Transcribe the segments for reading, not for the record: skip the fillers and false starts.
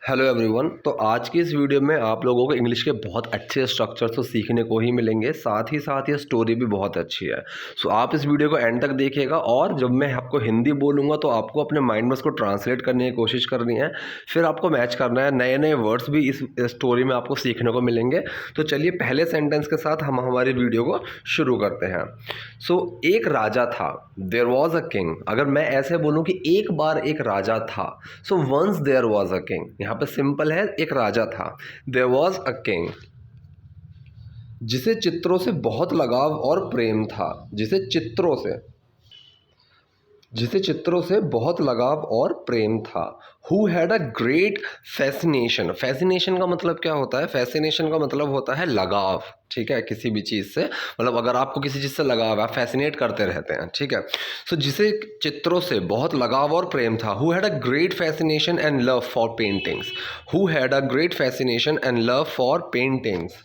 Hello everyone. तो आज की इस वीडियो में आप लोगों को इंग्लिश के बहुत अच्छे स्ट्रक्चर्स तो सीखने को ही मिलेंगे, साथ ही साथ ये स्टोरी भी बहुत अच्छी है। सो आप इस वीडियो को एंड तक देखिएगा और जब मैं आपको हिंदी बोलूँगा तो आपको अपने माइंड में उसको ट्रांसलेट करने की कोशिश करनी है, फिर आपको मैच करना है। नए नए वर्ड्स भी इस स्टोरी में आपको सीखने को मिलेंगे। तो चलिए पहले सेंटेंस के साथ हम हमारी वीडियो को शुरू करते हैं। सो एक राजा था, देयर वॉज अ किंग। अगर मैं ऐसे बोलूँ कि एक बार एक राजा था, so once there was a king. यहाँ पे सिंपल है, एक राजा था, देयर वॉज अ किंग, जिसे चित्रों से बहुत लगाव और प्रेम था। जिसे चित्रों से बहुत लगाव और प्रेम था। Who had a great fascination. Fascination का मतलब क्या होता है? फैसिनेशन का मतलब होता है लगाव, ठीक है, किसी भी चीज़ से। मतलब अगर आपको किसी चीज़ से लगाव है, आप फैसिनेट करते रहते हैं, ठीक है। सो जिसे चित्रों से बहुत लगाव और प्रेम था। Who had a great fascination and love for paintings. Who had a great fascination and love for paintings.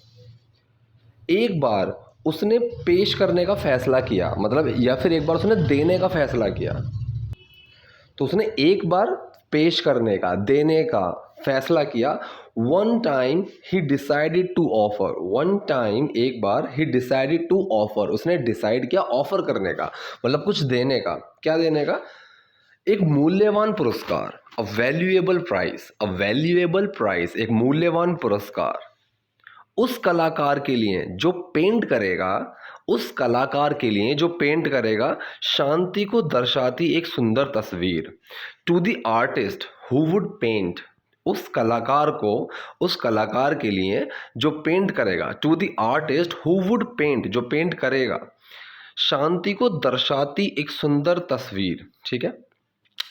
एक बार उसने पेश करने का फैसला किया, मतलब या फिर एक बार उसने देने का फैसला किया। तो उसने एक बार पेश करने का, देने का फैसला किया। One time he decided to offer. One time, एक बार, ही डिसाइडेड टू ऑफर, उसने डिसाइड किया ऑफर करने का, मतलब कुछ देने का। क्या देने का? एक मूल्यवान पुरस्कार, अ वैल्यूएबल प्राइस। अ वैल्यूएबल प्राइस, एक मूल्यवान पुरस्कार उस कलाकार के लिए जो पेंट करेगा, उस कलाकार के लिए जो पेंट करेगा शांति को दर्शाती एक सुंदर तस्वीर। To the artist who would paint. उस कलाकार को, उस कलाकार के लिए जो पेंट करेगा, to the artist who would paint, जो पेंट करेगा शांति को दर्शाती एक सुंदर तस्वीर, ठीक है।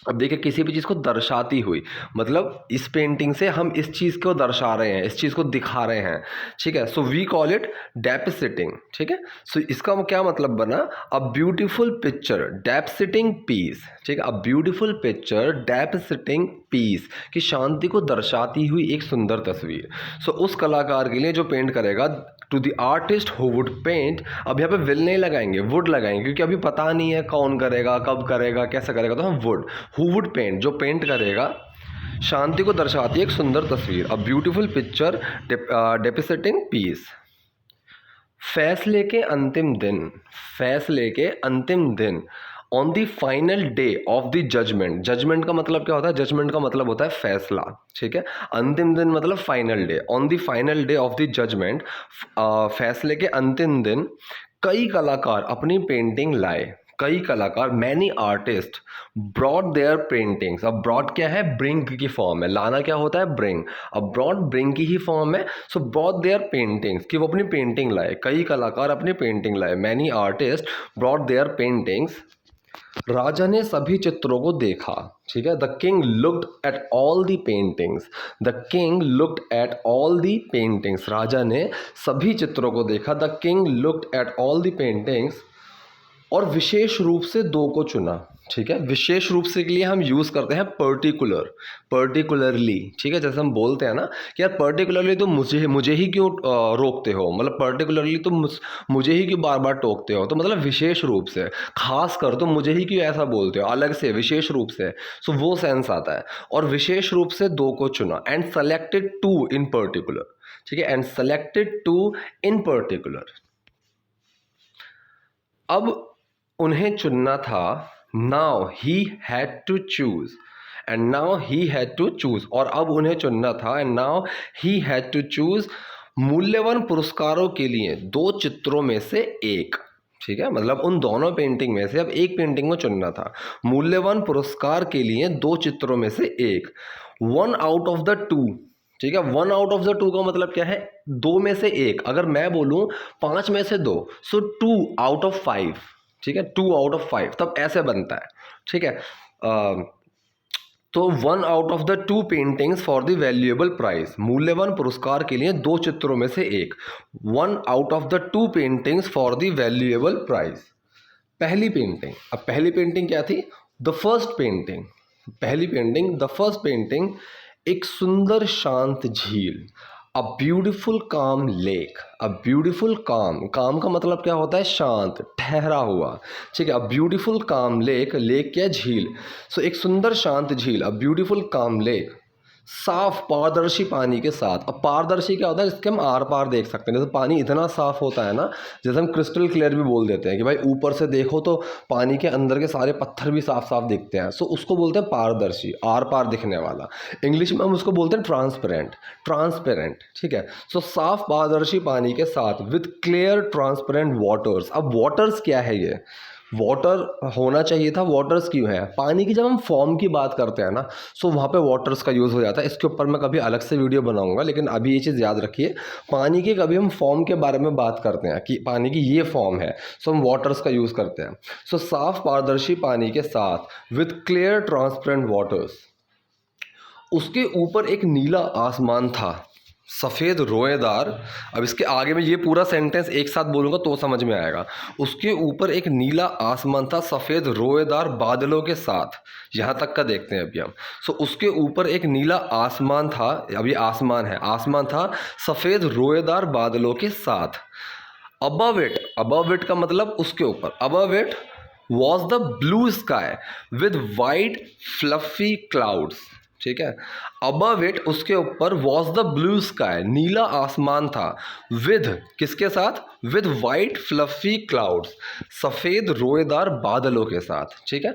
अब देखिए, किसी भी चीज़ को दर्शाती हुई, मतलब इस पेंटिंग से हम इस चीज़ को दर्शा रहे हैं, इस चीज़ को दिखा रहे हैं, ठीक है। सो वी कॉल इट डेपिसिटिंग, ठीक है। सो इसका क्या मतलब बना? अ ब्यूटीफुल पिक्चर डेपिसिटिंग पीस, ठीक है। अ ब्यूटीफुल पिक्चर डेपिसिटिंग पीस, कि शांति को दर्शाती हुई एक सुंदर तस्वीर। सो उस कलाकार के लिए जो पेंट करेगा, to the artist who would paint. अब यहाँ पे विल नहीं लगाएंगे, वुड लगाएंगे, क्योंकि अभी पता नहीं है कौन करेगा, कब करेगा, कैसे करेगा, तो हम वुड, हु वुड पेंट, जो पेंट करेगा शांति को दर्शाती है एक सुंदर तस्वीर। A beautiful picture depicting peace. फैसले के अंतिम दिन, फैसले के अंतिम दिन, on the final day of the judgement. Judgement का मतलब क्या होता है? जजमेंट का मतलब होता है फैसला, ठीक है। अंतिम दिन मतलब final day. On the final day of the judgement, फैसले के अंतिम दिन, कई कलाकार अपनी पेंटिंग लाए। कई कलाकार, many artist brought their paintings. अब ब्रॉड क्या है? ब्रिंग की फॉर्म है। लाना क्या होता है? ब्रिंग। अब ब्रॉड ब्रिंग की ही फॉर्म है। सो ब्रॉड देयर पेंटिंग्स, कि वो अपनी पेंटिंग लाए, कई कलाकार अपनी पेंटिंग लाए। Many artist brought their paintings. राजा ने सभी चित्रों को देखा, ठीक है। The king looked at all the paintings. The king looked at all the paintings. राजा ने सभी चित्रों को देखा। The king looked at all the paintings. और विशेष रूप से दो को चुना, ठीक है। विशेष रूप से के लिए हम यूज़ करते हैं पर्टिकुलर, पर्टिकुलरली, ठीक है। जैसे हम बोलते हैं ना कि यार पर्टिकुलरली तो मुझे ही क्यों रोकते हो, मतलब पर्टिकुलरली तो मुझे ही क्यों बार बार टोकते हो, तो मतलब विशेष रूप से, खास कर तो मुझे ही क्यों ऐसा बोलते हो, अलग से, विशेष रूप से। सो वो सेंस आता है। और विशेष रूप से दो को चुना, and selected two in particular, ठीक है। And selected two in particular. अब उन्हें चुनना था। Now he had to choose, and now he had to choose. और अब उन्हें चुनना था, and now he had to choose, मूल्यवान पुरस्कारों के लिए दो चित्रों में से एक, ठीक है। मतलब उन दोनों पेंटिंग में से अब एक पेंटिंग को चुनना था। मूल्यवान पुरस्कार के लिए दो चित्रों में से एक। One out of the to, ठीक है। One out of the to का मतलब क्या है? दो में से एक। अगर मैं बोलूं 5 में से 2, सो 2 आउट ऑफ 5, ठीक है। 2 आउट ऑफ 5, तब ऐसे बनता है, ठीक है। तो one out of the two paintings for the valuable prize. मूल्यवान पुरस्कार के लिए दो चित्रों में से एक। One out of the two paintings for the valuable prize. पहली पेंटिंग, अब पहली पेंटिंग क्या थी? The first painting. पहली पेंटिंग, द फर्स्ट पेंटिंग, एक सुंदर शांत झील। A beautiful calm lake. A beautiful calm, calm का मतलब क्या होता है? शांत, ठहरा हुआ, ठीक है। अ ब्यूटिफुल काम लेक, लेक क्या? झील। सो एक सुंदर शांत झील, अ ब्यूटिफुल काम लेक, साफ पारदर्शी पानी के साथ। अब पारदर्शी क्या होता है, इसके हम आर पार देख सकते हैं। जैसे पानी इतना साफ होता है ना, जैसे हम क्रिस्टल क्लियर भी बोल देते हैं कि भाई ऊपर से देखो तो पानी के अंदर के सारे पत्थर भी साफ साफ दिखते हैं। सो उसको बोलते हैं पारदर्शी, आर पार दिखने वाला। इंग्लिश में हम उसको बोलते हैं ट्रांसपेरेंट, ट्रांसपेरेंट, ठीक है। सो साफ पारदर्शी पानी के साथ विथ क्लियर ट्रांसपेरेंट वाटर्स। अब वाटर्स क्या है, ये वाटर होना चाहिए था, वाटर्स क्यों है? पानी की जब हम फॉर्म की बात करते हैं ना, सो वहाँ पे वाटर्स का यूज़ हो जाता है। इसके ऊपर मैं कभी अलग से वीडियो बनाऊंगा, लेकिन अभी ये चीज़ याद रखिए, पानी की कभी हम फॉर्म के बारे में बात करते हैं कि पानी की ये फॉर्म है, सो हम वाटर्स का यूज़ करते हैं। सो साफ पारदर्शी पानी के साथ विथ क्लियर ट्रांसपेरेंट वाटर्स, उसके ऊपर एक नीला आसमान था, सफ़ेद रोएदार। अब इसके आगे में ये पूरा सेंटेंस एक साथ बोलूँगा तो समझ में आएगा। उसके ऊपर एक नीला आसमान था सफ़ेद रोएदार बादलों के साथ। यहाँ तक का देखते हैं अभी हम। सो उसके ऊपर एक नीला आसमान था, अभी आसमान है, आसमान था सफ़ेद रोएदार बादलों के साथ। अबव इट का मतलब उसके ऊपर, above it was the blue sky with white fluffy clouds, ठीक है। अबव इट उसके ऊपर वॉज द ब्लू स्काई, नीला आसमान था, विद किसके साथ? विद वाइट फ्लफी क्लाउड्स, सफ़ेद रोएदार बादलों के साथ, ठीक है।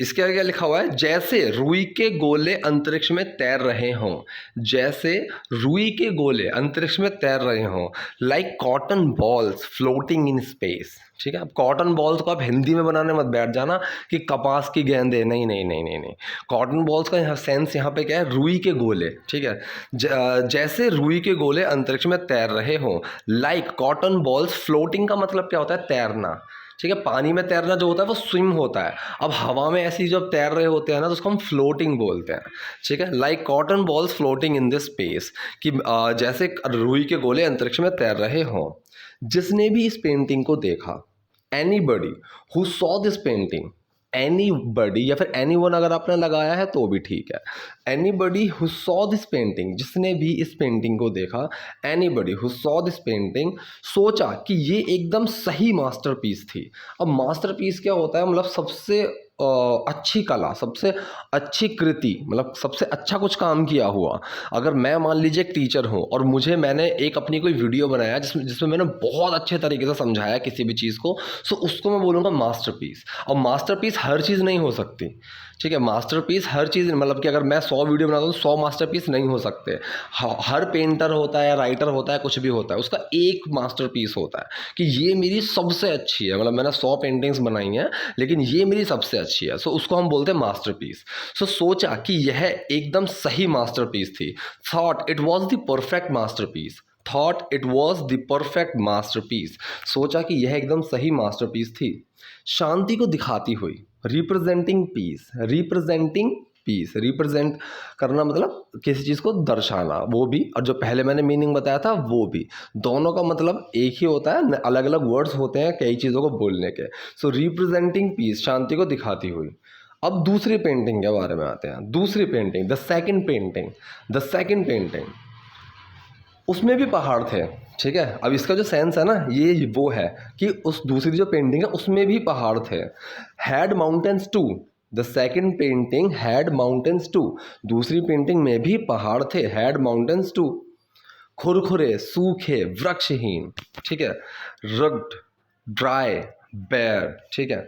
इसके आगे क्या लिखा हुआ है? जैसे रुई के गोले अंतरिक्ष में तैर रहे हों, जैसे रुई के गोले अंतरिक्ष में तैर रहे हों, like cotton balls floating in space, ठीक है। अब कॉटन बॉल्स को आप हिंदी में बनाने मत बैठ जाना कि कपास की गेंदें, नहीं नहीं नहीं नहीं नहीं। कॉटन बॉल्स का यहाँ सेंस यहाँ पे क्या है? रुई के गोले, ठीक है। जैसे रुई के गोले अंतरिक्ष में तैर रहे हों, लाइक कॉटन बॉल्स, फ्लोटिंग का मतलब क्या होता है? तैरना, ठीक है। पानी में तैरना जो होता है वो स्विम होता है। अब हवा में ऐसी जब तैर रहे होते हैं ना, तो उसको हम फ्लोटिंग बोलते हैं, ठीक है। Like cotton balls floating in this space, कि जैसे रुई के गोले अंतरिक्ष में तैर रहे हों। जिसने भी इस पेंटिंग को देखा, anybody who saw this painting, anybody या फिर एनीवन अगर आपने लगाया है तो भी ठीक है। Anybody who saw this painting, जिसने भी इस पेंटिंग को देखा, anybody who saw this painting, सोचा कि ये एकदम सही मास्टरपीस थी। अब मास्टरपीस क्या होता है? मतलब सबसे अच्छी कला, सबसे अच्छी कृति, मतलब सबसे अच्छा कुछ काम किया हुआ। अगर मैं मान लीजिए एक टीचर हूँ और मैंने एक अपनी कोई वीडियो बनाया जिसमें मैंने बहुत अच्छे तरीके से समझाया किसी भी चीज़ को, सो उसको मैं बोलूँगा मास्टरपीस। और मास्टरपीस हर चीज़ नहीं हो सकती, ठीक है। मास्टरपीस हर चीज़, मतलब कि अगर मैं 100 वीडियो बनाता हूँ तो 100 मास्टरपीस नहीं हो सकते। हर पेंटर होता है, राइटर होता है, कुछ भी होता है, उसका एक मास्टरपीस होता है कि ये मेरी सबसे अच्छी है। मतलब मैंने 100 पेंटिंग्स बनाई हैं, लेकिन ये मेरी सबसे अच्छी है, सो उसको हम बोलते हैं मास्टरपीस। सो सोचा कि यह एकदम सही मास्टरपीस थी। Thought it was the perfect masterpiece, thought it was the perfect masterpiece, सोचा कि यह एकदम सही मास्टरपीस थी। शांति को दिखाती हुई, representing peace, representing peace, represent करना मतलब किसी चीज़ को दर्शाना, वो भी, और जो पहले मैंने मीनिंग बताया था वो भी, दोनों का मतलब एक ही होता है, अलग अलग वर्ड्स होते हैं कई चीज़ों को बोलने के। सो रिप्रेजेंटिंग पीस, शांति को दिखाती हुई। अब दूसरी पेंटिंग के बारे में आते हैं। दूसरी painting, the second painting, the second painting, उसमें भी पहाड़ थे, ठीक है। अब इसका जो सेंस है ना, ये वो है कि उस दूसरी जो पेंटिंग है उसमें भी पहाड़ थे। Had mountains too, the second painting had mountains too, दूसरी पेंटिंग में भी पहाड़ थे, हैड माउंटेन्स टू। खुरखुरे, सूखे, वृक्षहीन, ठीक है। रग्ड, ड्राई, बेयर, ठीक है,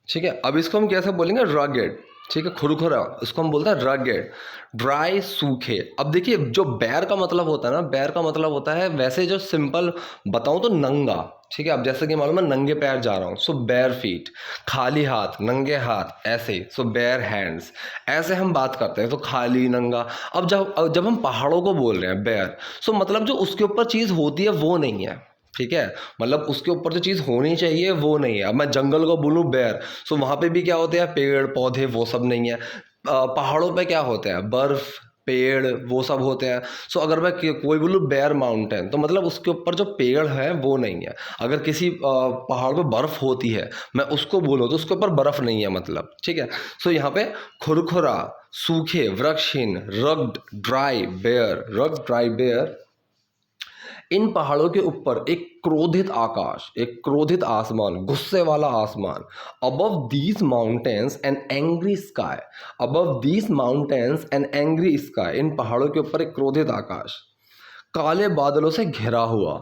ठीक है। अब इसको हम कैसे बोलेंगे? रगेड, ठीक है। खुरखुरा, इसको हम बोलते हैं रगेड। ड्राई, सूखे। अब देखिए, जो बैर का मतलब होता है ना, बैर का मतलब होता है, वैसे जो सिंपल बताऊं तो नंगा, ठीक है। अब जैसे कि मालूम है नंगे पैर जा रहा हूँ, सो बेयर फीट। खाली हाथ, नंगे हाथ, ऐसे, सो बेयर हैंड्स, ऐसे हम बात करते हैं, तो खाली, नंगा। अब जब हम पहाड़ों को बोल रहे हैं बेयर, सो मतलब जो उसके ऊपर चीज़ होती है वो नहीं है, ठीक है। मतलब उसके ऊपर जो चीज़ होनी चाहिए वो नहीं है। अब मैं जंगल को बोलूँ बेयर, सो वहाँ पे भी क्या होते हैं? पेड़ पौधे, वो सब नहीं है। पहाड़ों पे क्या होते हैं? बर्फ, पेड़, वो सब होते हैं। सो अगर मैं कोई बोलूँ बेयर माउंटेन, तो मतलब उसके ऊपर जो पेड़ है वो नहीं है। अगर किसी पहाड़ पे बर्फ होती है, मैं उसको बोलूँ तो उसके ऊपर बर्फ नहीं है, मतलब, ठीक है। सो यहाँ पे खुरखुरा, सूखे, वृक्षहीन, rugged, dry, bare, rugged, dry, bare, इन पहाड़ों के ऊपर एक क्रोधित आकाश, एक क्रोधित आसमान, गुस्से वाला आसमान। Above these mountains an angry sky, above these mountains an angry sky, इन पहाड़ों के ऊपर एक क्रोधित आकाश, काले बादलों से घिरा हुआ,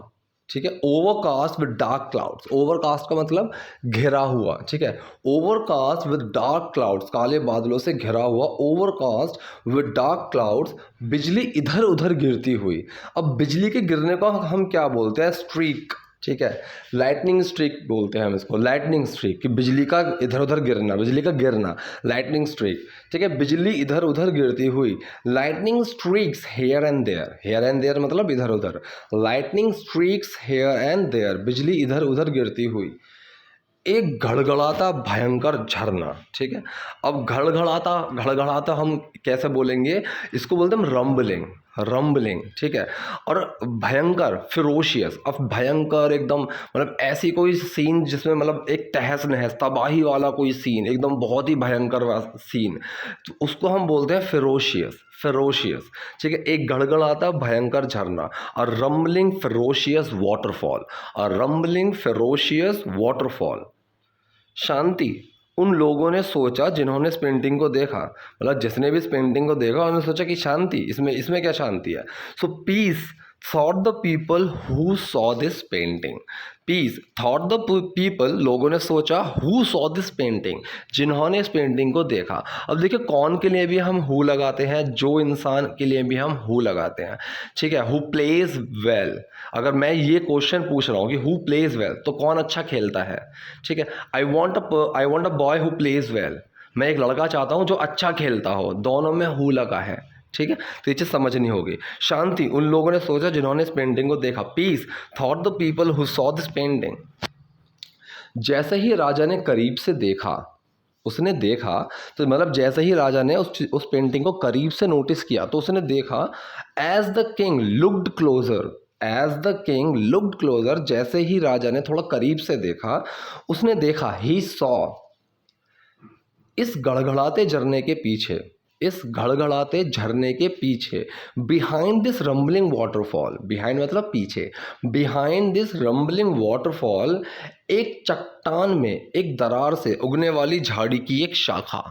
ठीक है। Overcast with dark clouds, overcast का मतलब घिरा हुआ, ठीक है। ओवरकास्ट विद डार्क क्लाउड्स, काले बादलों से घिरा हुआ, ओवरकास्ट विद डार्क क्लाउड्स, बिजली इधर उधर गिरती हुई। अब बिजली के गिरने को हम क्या बोलते हैं? स्ट्रीक, ठीक है। लाइटनिंग स्ट्रीक बोलते हैं हम इसको, लाइटनिंग स्ट्रीक, कि बिजली का इधर उधर गिरना, बिजली का गिरना, लाइटनिंग स्ट्रीक, ठीक है। बिजली इधर उधर गिरती हुई। Lightning streaks here and there, here and there मतलब इधर उधर। Lightning streaks here and there, बिजली इधर उधर गिरती हुई। एक घड़घड़ाता भयंकर झरना, ठीक है। अब घड़घड़ाता हम कैसे बोलेंगे? इसको बोलते हैं रंबलिंग, रंबलिंग, ठीक है। और भयंकर, फिरोशियस, अब भयंकर एकदम, मतलब ऐसी कोई सीन जिसमें मतलब एक तहस नहस, तबाही वाला कोई सीन, एकदम बहुत ही भयंकर सीन, तो उसको हम बोलते हैं फिरोशियस, फेरोशियस, ठीक है। एक गड़गड़ाता भयंकर झरना, और रंबलिंग फेरोशियस वाटरफॉल, और रंबलिंग फेरोशियस वाटरफॉल। शांति, उन लोगों ने सोचा जिन्होंने इस पेंटिंग को देखा, मतलब जिसने भी इस पेंटिंग को देखा उन्होंने सोचा कि शांति, इसमें क्या शांति है? So peace thought the people who saw this painting, peace thought the people, लोगों ने सोचा, हु सॉ दिस पेंटिंग, जिन्होंने इस पेंटिंग को देखा। अब देखिए कौन के लिए भी हम हु लगाते हैं, जो इंसान के लिए भी हम हु लगाते हैं, ठीक है। हु प्लेज वेल, अगर मैं ये क्वेश्चन पूछ रहा हूँ कि हु प्लेज वेल, तो कौन अच्छा खेलता है, ठीक है। I want a boy who plays well, मैं एक लड़का चाहता हूँ जो अच्छा खेलता हो, दोनों में हु लगा है, ठीक है। तो ये चीज़ समझनी होगी। शांति, उन लोगों ने सोचा जिन्होंने इस पेंटिंग को देखा। Peace thought the people who saw this painting. जैसे ही राजा ने करीब से देखा, उसने देखा, तो मतलब जैसे ही राजा ने उस पेंटिंग को करीब से नोटिस किया, तो उसने देखा, as the king looked closer, as the king looked closer, जैसे ही राजा ने थोड़ा करीब से देखा, उसने देखा, ही सॉ, इस गड़गड़ाते झरने के पीछे, इस घड़घड़ाते झरने के पीछे, behind this rambling waterfall, behind मतलब पीछे, बिहाइंड दिस रंबलिंग वाटरफॉल, एक चट्टान में, एक दरार से उगने वाली झाड़ी की एक शाखा,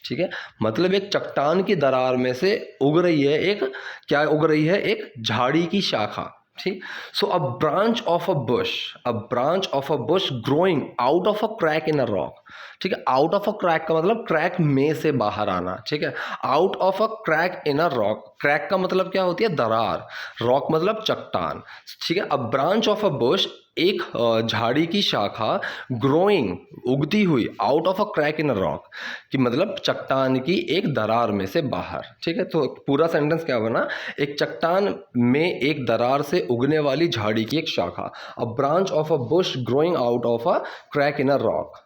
ठीक है। मतलब एक चट्टान की दरार में से उग रही है एक, क्या उग रही है? एक झाड़ी की शाखा, ठीक। So a branch of a bush, a branch of a bush growing out of a crack in a rock, ठीक है। आउट ऑफ अ क्रैक का मतलब क्रैक में से बाहर आना, ठीक है। Out of a crack in a rock, crack का मतलब क्या होती है? दरार, रॉक मतलब चट्टान, ठीक है। अ ब्रांच ऑफ अ बुश, एक झाड़ी की शाखा, ग्रोइंग उगती हुई, out of a crack in a rock, कि मतलब चट्टान की एक दरार में से बाहर, ठीक है। तो पूरा सेंटेंस क्या बना? एक चट्टान में एक दरार से उगने वाली झाड़ी की एक शाखा, अ branch of a bush growing out of a crack in a rock.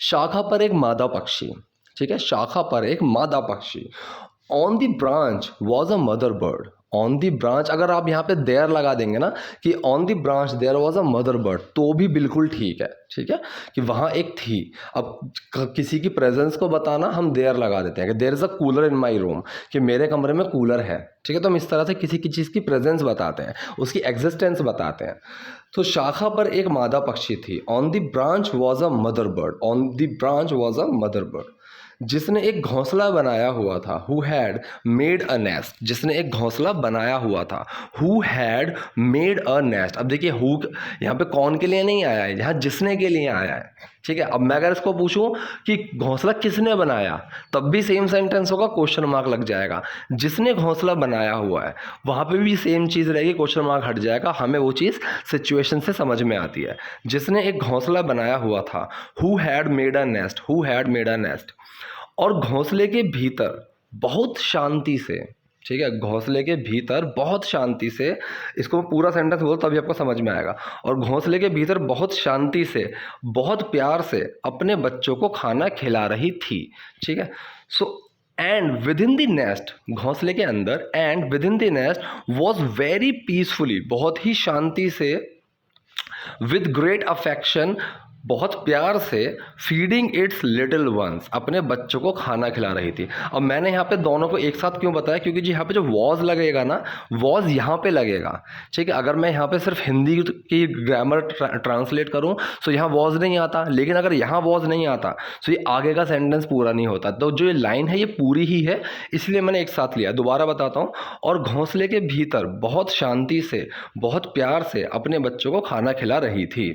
शाखा पर एक मादा पक्षी, ठीक है। शाखा पर एक मादा पक्षी। On the branch was a mother bird, on the branch, अगर आप यहाँ पे देयर लगा देंगे ना, कि on the branch there was a mother bird, तो भी बिल्कुल ठीक है, ठीक है, कि वहाँ एक थी। अब किसी की प्रेजेंस को बताना हम देयर लगा देते हैं, कि there is a cooler in my room, कि मेरे कमरे में कूलर है, ठीक है। तो हम इस तरह से किसी की चीज़ की प्रेजेंस बताते हैं, उसकी एग्जिस्टेंस बताते हैं। तो शाखा पर एक मादा पक्षी थी। On the branch was a mother bird, on the branch was a mother bird, जिसने एक घोंसला बनाया हुआ था। Who had made a nest, जिसने एक घोंसला बनाया हुआ था। Who had made a nest, अब देखिए हु यहाँ पे कौन के लिए नहीं आया है, यहाँ जिसने के लिए आया है, ठीक है। अब मैं अगर इसको पूछूं कि घोंसला किसने बनाया, तब भी सेम सेंटेंस होगा, क्वेश्चन मार्क लग जाएगा। जिसने घोंसला बनाया हुआ है, वहाँ पे भी सेम चीज़ रहेगी, क्वेश्चन मार्क हट जाएगा, हमें वो चीज़ सिचुएशन से समझ में आती है। जिसने एक घोंसला बनाया हुआ था। Who had made a nest, who had made a nest, और घोंसले के भीतर बहुत शांति से, ठीक है, घोंसले के भीतर बहुत शांति से, इसको पूरा सेंटेंस बोलो तभी आपको समझ में आएगा। और घोंसले के भीतर बहुत शांति से, बहुत प्यार से अपने बच्चों को खाना खिला रही थी, ठीक है। So and with in the nest, घोंसले के अंदर, and with in the nest was very peacefully, बहुत ही शांति से, विद ग्रेट अफेक्शन, बहुत प्यार से फीडिंग इट्स लिटिल वंस, अपने बच्चों को खाना खिला रही थी। अब मैंने यहाँ पे दोनों को एक साथ क्यों बताया, क्योंकि जी यहाँ पे जो वॉज लगेगा ना, वॉज यहाँ पे लगेगा, ठीक है। अगर मैं यहाँ पे सिर्फ हिंदी की ग्रामर ट्रांसलेट करूँ तो यहाँ वॉज नहीं आता, लेकिन अगर यहाँ वॉज नहीं आता तो ये आगे का सेंटेंस पूरा नहीं होता। तो जो ये लाइन है ये पूरी ही है, इसलिए मैंने एक साथ लिया। दोबारा बताता हूँ। और घोंसले के भीतर बहुत शांति से, बहुत प्यार से अपने बच्चों को खाना खिला रही थी।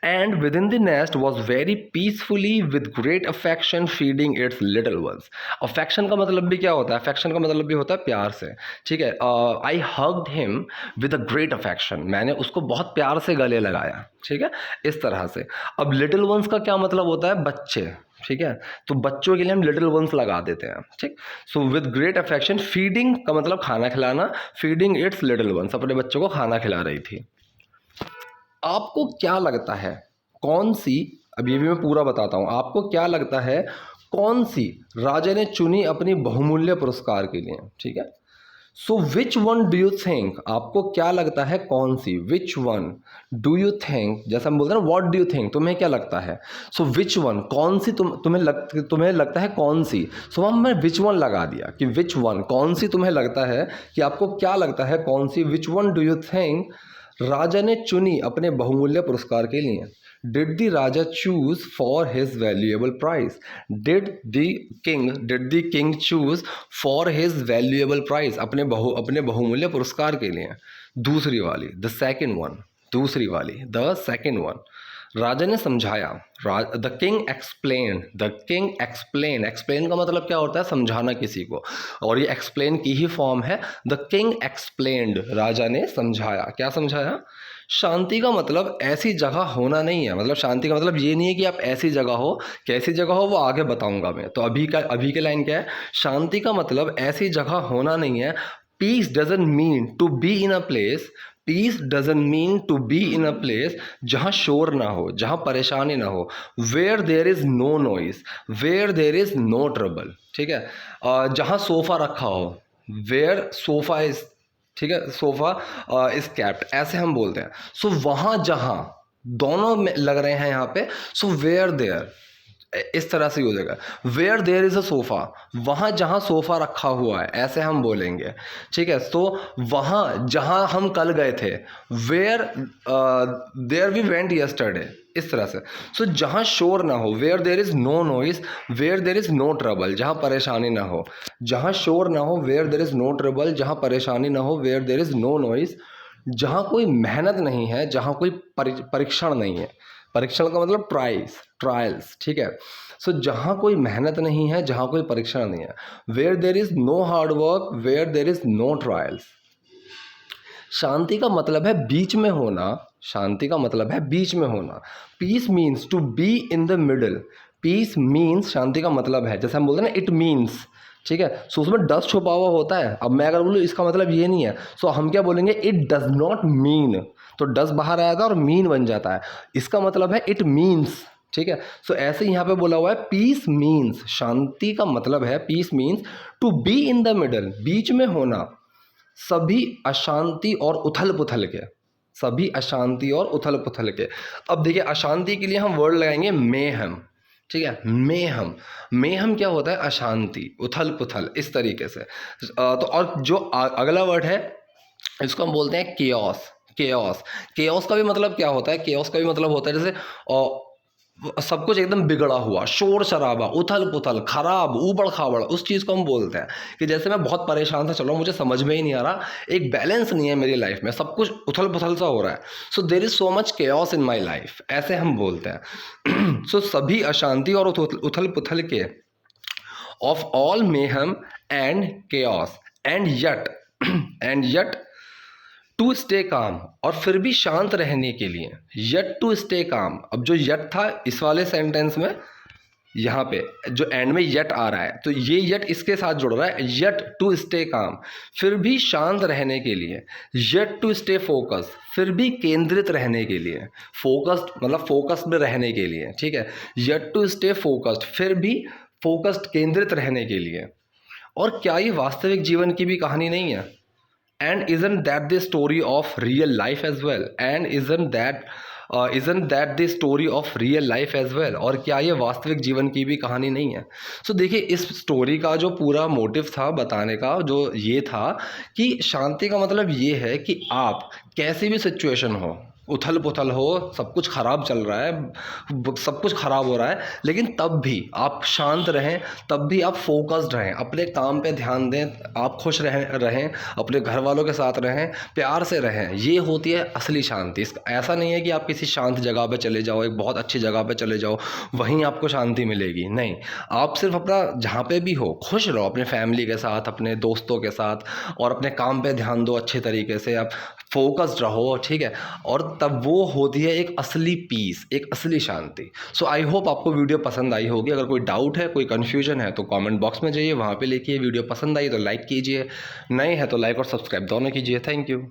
And with in the nest was very peacefully with great affection feeding it's little ones. Affection का मतलब भी क्या होता है? अफेक्शन का मतलब भी होता है प्यार से, ठीक है। I hugged him with a great affection, मैंने उसको बहुत प्यार से गले लगाया, ठीक है, इस तरह से। अब लिटिल वंस का क्या मतलब होता है? बच्चे, ठीक है। तो बच्चों के लिए हम लिटिल वंस लगा देते हैं, ठीक। So with great affection, feeding का मतलब खाना खिलाना, फीडिंग इट्स लिटिल वंस, अपने बच्चों को खाना खिला रही थी। आपको क्या लगता है कौन सी, अब ये भी मैं पूरा बताता हूं, आपको क्या लगता है कौन सी राजा ने चुनी अपनी बहुमूल्य पुरस्कार के लिए, ठीक है। So which one do you think, आपको क्या लगता है कौन सी, which one do you think, जैसे हम बोलते हैं ना व्हाट डू यू थिंक, तुम्हें क्या लगता है। सो विच वन, कौन सी, तुम्हें लगता है कौन सी। सो हमने विच वन लगा दिया कि विच वन, कौन सी तुम्हें लगता है, कि आपको क्या लगता है कौन सी, which one do you think राजा ने चुनी अपने बहुमूल्य पुरस्कार के लिए। Did the raja choose for his valuable prize, did the king choose for his valuable prize, अपने बहुमूल्य पुरस्कार के लिए। दूसरी वाली, द सेकेंड वन, दूसरी वाली, द सेकेंड वन, राजा ने समझाया, द किंग एक्सप्लेन, एक्सप्लेन का मतलब क्या होता है? समझाना किसी को, और ये एक्सप्लेन की ही फॉर्म है। द किंग एक्सप्लेन्ड, राजा ने समझाया। क्या समझाया? शांति का मतलब ऐसी जगह होना नहीं है, मतलब शांति का मतलब ये नहीं है कि आप ऐसी जगह हो, कैसी जगह हो वो आगे बताऊंगा मैं। तो अभी के लाइन क्या है? शांति का मतलब ऐसी जगह होना नहीं है। Peace doesn't mean to be in a place, peace doesn't mean to be in a place, जहाँ शोर ना हो, जहाँ परेशानी ना हो। Where there is no noise, where there is no trouble, ठीक है। जहाँ सोफा रखा हो, वेयर सोफा इज, ठीक है, सोफा इज कैप्ट, ऐसे हम बोलते हैं। सो वहाँ जहाँ, दोनों में लग रहे हैं यहाँ पे। सो वेयर देयर इस तरह से हो जाएगा, where there is a sofa, वहाँ जहाँ सोफा रखा हुआ है, ऐसे हम बोलेंगे, ठीक है। तो वहाँ जहाँ हम कल गए थे, where there we went yesterday, इस तरह से। सो जहाँ शोर ना हो, where there is no noise, where there is no trouble, जहाँ परेशानी ना हो, जहाँ शोर ना हो, where there is no trouble, जहाँ परेशानी ना हो, where there is no noise, जहाँ कोई मेहनत नहीं है, जहाँ कोई परीक्षण नहीं है। परीक्षण का मतलब ट्रायल्स, ठीक है। सो जहाँ कोई मेहनत नहीं है, जहाँ कोई परीक्षण नहीं है। Where there is no hard work, where there is no trials. शांति का मतलब है बीच में होना, शांति का मतलब है बीच में होना। Peace means to be in the middle, peace means, शांति का मतलब है, जैसे हम बोलते हैं ना, इट मीन्स, ठीक है। सो उसमें डस छुपा हुआ होता है। अब मैं अगर बोलूँ इसका मतलब ये नहीं है, सो हम क्या बोलेंगे? इट डज नॉट मीन, तो डस बाहर आया था और मीन बन जाता है। इसका मतलब है इट मीन्स, ठीक है। सो ऐसे यहाँ पे बोला हुआ है पीस मीन्स, शांति का मतलब है peace means to be in the middle, बीच में होना सभी अशांति और उथल पुथल के, सभी अशांति और उथल पुथल के। अब देखिए, अशांति के लिए हम वर्ड लगाएंगे मेहम, ठीक है। मेहम क्या होता है? अशांति, उथल पुथल, इस तरीके से। तो और जो अगला वर्ड है, इसको हम बोलते हैं केओस। केओस का भी मतलब क्या होता है? केओस का भी मतलब होता है जैसे सब कुछ एकदम बिगड़ा हुआ, शोर शराबा, उथल पुथल, खराब, ऊबड़ खाबड़, उस चीज़ को हम बोलते हैं कि जैसे मैं बहुत परेशान था, चलो मुझे समझ में ही नहीं आ रहा, एक बैलेंस नहीं है मेरी लाइफ में, सब कुछ उथल पुथल सा हो रहा है। So there is so much chaos in my life, ऐसे हम बोलते हैं। सो सभी अशांति और उथल पुथल के, of all mayhem and chaos, and yet to stay calm, और फिर भी शांत रहने के लिए, यट टू स्टे काम। अब जो यट था इस वाले सेंटेंस में, यहाँ पे जो एंड में यट आ रहा है, तो ये यट इसके साथ जुड़ रहा है, यट टू स्टे काम, फिर भी शांत रहने के लिए। यट टू स्टे फोकस, फिर भी केंद्रित रहने के लिए, फोकस्ड मतलब फोकस में रहने के लिए, ठीक है। यट टू स्टे फोकस्ड, फिर भी फोकस्ड, केंद्रित रहने के लिए। और क्या ये वास्तविक जीवन की भी कहानी नहीं है? And isn't that the story of real life as well? And isn't that isn't that the story of real life as well, और क्या ये वास्तविक जीवन की भी कहानी नहीं है? सो देखिए, इस स्टोरी का जो पूरा मोटिव था बताने का, जो ये था कि शांति का मतलब ये है कि आप कैसी भी सिचुएशन हो, उथल पुथल हो, सब कुछ खराब चल रहा है, सब कुछ खराब हो रहा है, लेकिन तब भी आप शांत रहें, तब भी आप फोकस्ड रहें, अपने काम पे ध्यान दें, आप खुश रहें, अपने घर वालों के साथ रहें, प्यार से रहें। ये होती है असली शांति। ऐसा नहीं है कि आप किसी शांत जगह पे चले जाओ, एक बहुत अच्छी जगह पे चले जाओ, वहीं आपको शांति मिलेगी। नहीं, आप सिर्फ अपना जहाँ पे भी हो खुश रहो, अपने फैमिली के साथ, अपने दोस्तों के साथ, और अपने काम पे ध्यान दो अच्छे तरीके से, आप फोकस्ड रहो, ठीक है? और तब वो होती है एक असली पीस, एक असली शांति। सो आई होप आपको वीडियो पसंद आई होगी। अगर कोई डाउट है, कोई कन्फ्यूजन है, तो कमेंट बॉक्स में जाइए, वहाँ पे लिखिए। वीडियो पसंद आई तो लाइक कीजिए, नए हैं तो लाइक और सब्सक्राइब दोनों कीजिए। Thank you.